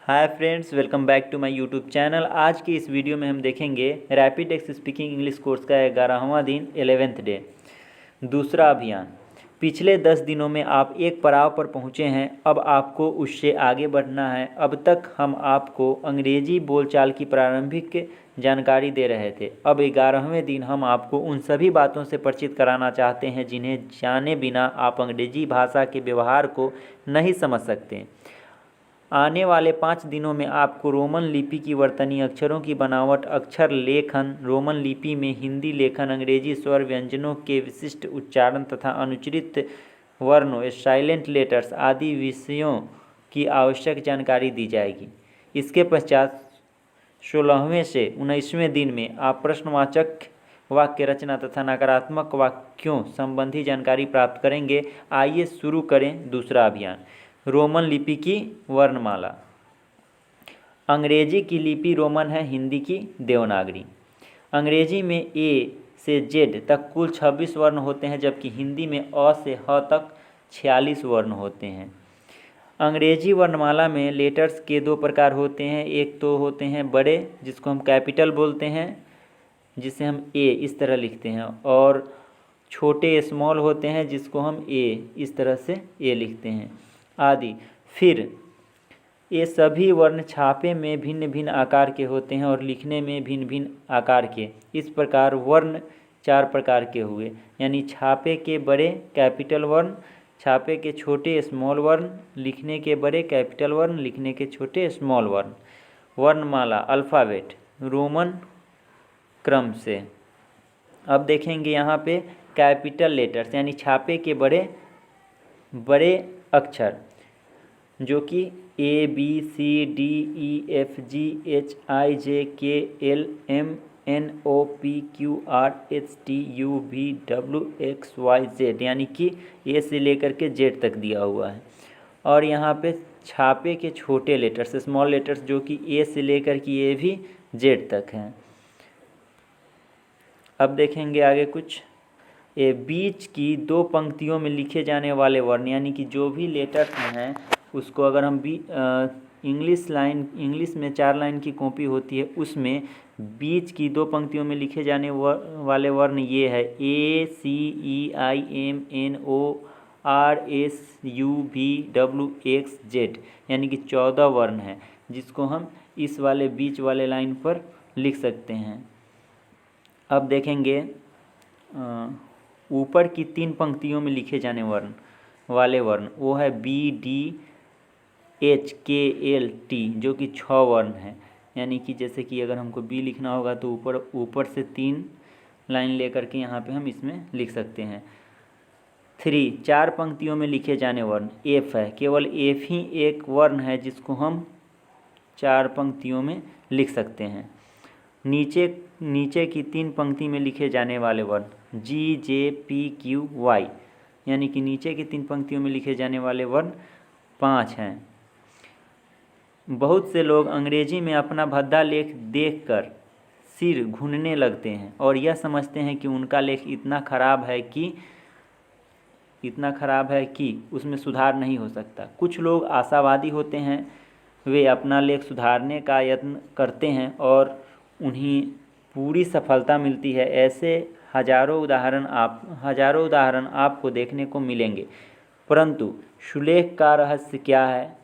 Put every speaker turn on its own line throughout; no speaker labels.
Hi friends, welcome back to my YouTube channel. आज की इस वीडियो में हम देखेंगे rapid text speaking English course का 11वां दिन 11th डे, दूसरा अभियान। पिछले 10 दिनों में आप एक पड़ाव पर पहुंचे हैं, अब आपको उससे आगे बढ़ना है। अब तक हम आपको अंग्रेजी बोलचाल की प्रारंभिक जानकारी दे रहे थे। अब 11वें दिन हम आपको उन सभी बातों से परिचित कराना चाहते हैं जिन्हें जाने बिना आप अंग्रेजी भाषा के व्यवहार को नहीं समझ सकते। आने वाले 5 दिनों में आपको रोमन लिपि की वर्तनी, अक्षरों की बनावट, अक्षर लेखन, रोमन लिपि में हिंदी लेखन, अंग्रेजी स्वर व्यंजनों के विशिष्ट उच्चारण तथा अनुच्चरित वर्णों साइलेंट लेटर्स आदि विषयों की आवश्यक जानकारी दी जाएगी। इसके पश्चात 16वें से 19वें दिन में आप प्रश्नवाचक वाक्य रचना तथा नकारात्मक वाक्यों संबंधी जानकारी प्राप्त करेंगे। आइए शुरू करें दूसरा अभियान। रोमन लिपि की वर्णमाला। अंग्रेजी की लिपि रोमन है, हिंदी की देवनागरी। अंग्रेजी में ए से जेड तक कुल 26 वर्ण होते हैं, जबकि हिंदी में अ से ह तक 46 वर्ण होते हैं। अंग्रेजी वर्णमाला में लेटर्स के 2 प्रकार होते हैं। एक तो होते हैं बड़े, जिसको हम कैपिटल बोलते हैं, जिसे हम ए इस तरह लिखते हैं, और छोटे स्मॉल होते हैं, जिसको हम ए इस तरह से ए लिखते हैं आदि। फिर ये सभी वर्ण छापे में भिन्न भिन्न आकार के होते हैं और लिखने में भिन्न भिन्न आकार के। इस प्रकार वर्ण 4 प्रकार के हुए, यानी छापे के बड़े कैपिटल वर्ण, छापे के छोटे स्मॉल वर्ण, लिखने के बड़े कैपिटल वर्ण, लिखने के छोटे स्मॉल वर्ण। वर्णमाला अल्फ़ाबेट रोमन क्रम से। अब देखेंगे यहाँ पे कैपिटल लेटर्स, यानी छापे के बड़े बड़े अक्षर, जो कि A B C D E F G H I J K L M N O P Q R S T U V W X Y Z, यानी कि ए से लेकर के जेड तक दिया हुआ है। और यहाँ पे छापे के छोटे लेटर्स स्मॉल लेटर्स, जो कि ए से लेकर के ए भी जेड तक हैं। अब देखेंगे आगे कुछ। बीच की 2 पंक्तियों में लिखे जाने वाले वर्ण, यानी कि जो भी लेटर्स हैं उसको अगर हम इंग्लिश में 4 लाइन की कॉपी होती है, उसमें बीच की 2 पंक्तियों में लिखे जाने वाले वर्ण ये है A C E I M N O R S U V W X Z, यानी कि 14 वर्ण हैं, जिसको हम इस वाले बीच वाले लाइन पर लिख सकते हैं। अब देखेंगे ऊपर की 3 पंक्तियों में लिखे जाने वाले वर्ण, वो है बी डी एच के एल टी, जो कि 6 वर्ण हैं। यानी कि जैसे कि अगर हमको बी लिखना होगा तो ऊपर से 3 लाइन लेकर के यहाँ पे हम इसमें लिख सकते हैं। 4 पंक्तियों में लिखे जाने वर्ण एफ है, केवल एफ ही एक वर्ण है जिसको हम 4 पंक्तियों में लिख सकते हैं। नीचे की 3 पंक्ति में लिखे जाने वाले वर्ण जी जे पी क्यू वाई, यानी कि नीचे की 3 पंक्तियों में लिखे जाने वाले वर्ण 5 हैं। बहुत से लोग अंग्रेजी में अपना भद्दा लेख देखकर सिर घूनने लगते हैं और यह समझते हैं कि उनका लेख इतना खराब है कि उसमें सुधार नहीं हो सकता। कुछ लोग आशावादी होते हैं, वे अपना लेख सुधारने का यत्न करते हैं और उन्हें पूरी सफलता मिलती है। ऐसे हजारों उदाहरण आपको देखने को मिलेंगे। परंतु सुलेख का रहस्य क्या है,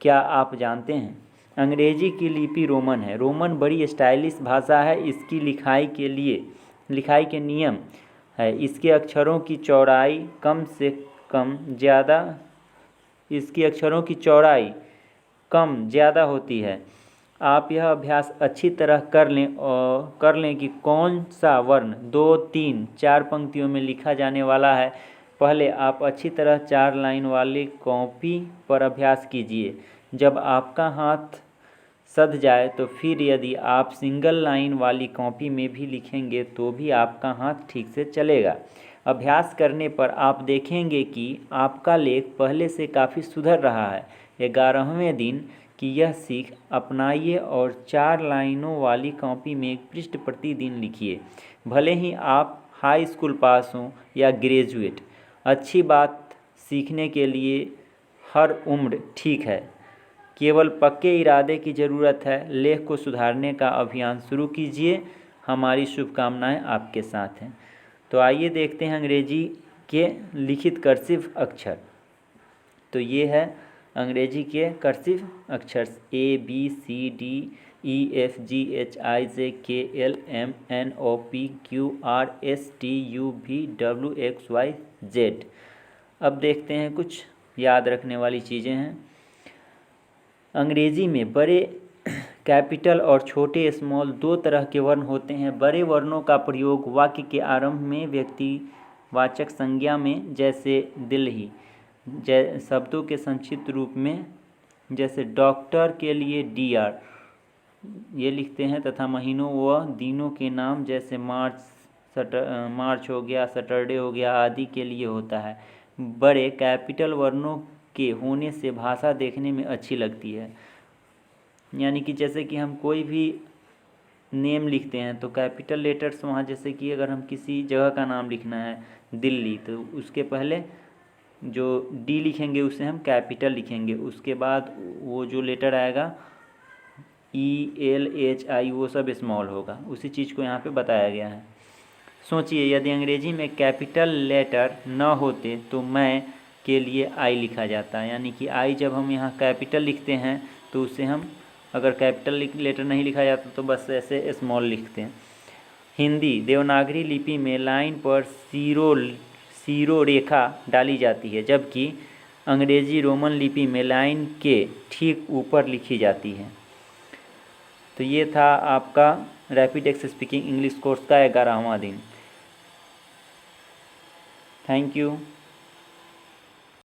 क्या आप जानते हैं? अंग्रेजी की लिपि रोमन है। रोमन बड़ी स्टाइलिश भाषा है। इसकी लिखाई के नियम है। इसके अक्षरों की चौड़ाई कम ज़्यादा होती है। आप यह अभ्यास अच्छी तरह कर लें कि कौन सा वर्ण 2, 3, 4 पंक्तियों में लिखा जाने वाला है। पहले आप अच्छी तरह 4 लाइन वाली कॉपी पर अभ्यास कीजिए। जब आपका हाथ सध जाए तो फिर यदि आप सिंगल लाइन वाली कॉपी में भी लिखेंगे तो भी आपका हाथ ठीक से चलेगा। अभ्यास करने पर आप देखेंगे कि आपका लेख पहले से काफ़ी सुधर रहा है। 11वें दिन की यह सीख अपनाइए और 4 लाइनों वाली कॉपी में एक पृष्ठ प्रतिदिन लिखिए। भले ही आप हाई स्कूल पास हों या ग्रेजुएट, अच्छी बात सीखने के लिए हर उम्र ठीक है। केवल पक्के इरादे की ज़रूरत है। लेख को सुधारने का अभियान शुरू कीजिए। हमारी शुभकामनाएं आपके साथ हैं। तो आइए देखते हैं अंग्रेजी के लिखित कर्सिव अक्षर। तो ये है अंग्रेजी के कर्सिव अक्षर ABCDEFGHIJKLMNOPQRSTUVWXYZ। अब देखते हैं कुछ याद रखने वाली चीज़ें हैं। अंग्रेजी में बड़े कैपिटल और छोटे स्मॉल दो तरह के वर्ण होते हैं। बड़े वर्णों का प्रयोग वाक्य के आरंभ में व्यक्तिवाचक संज्ञा में, जैसे दिल्ली, शब्दों के संक्षिप्त रूप में, जैसे डॉक्टर के लिए DR ये लिखते हैं, तथा महीनों व दिनों के नाम जैसे मार्च हो गया, सैटरडे हो गया आदि के लिए होता है। बड़े कैपिटल वर्णों के होने से भाषा देखने में अच्छी लगती है। यानी कि जैसे कि हम कोई भी नेम लिखते हैं तो कैपिटल लेटर्स वहाँ, जैसे कि अगर हम किसी जगह का नाम लिखना है दिल्ली, तो उसके पहले जो D लिखेंगे उसे हम कैपिटल लिखेंगे, उसके बाद वो जो लेटर आएगा ELHI वो सब स्मॉल होगा। उसी चीज़ को यहाँ पे बताया गया है। सोचिए यदि अंग्रेजी में कैपिटल लेटर न होते तो मैं के लिए I लिखा जाता है। यानी कि I जब हम यहाँ कैपिटल लिखते हैं तो उसे हम, अगर कैपिटल लेटर नहीं लिखा जाता तो बस ऐसे स्मॉल लिखते हैं। हिंदी देवनागरी लिपि में लाइन पर सीरो रेखा डाली जाती है, जबकि अंग्रेजी रोमन लिपि में लाइन के ठीक ऊपर लिखी जाती है। तो ये था आपका rapid x speaking English course का 11वां दिन। Thank you.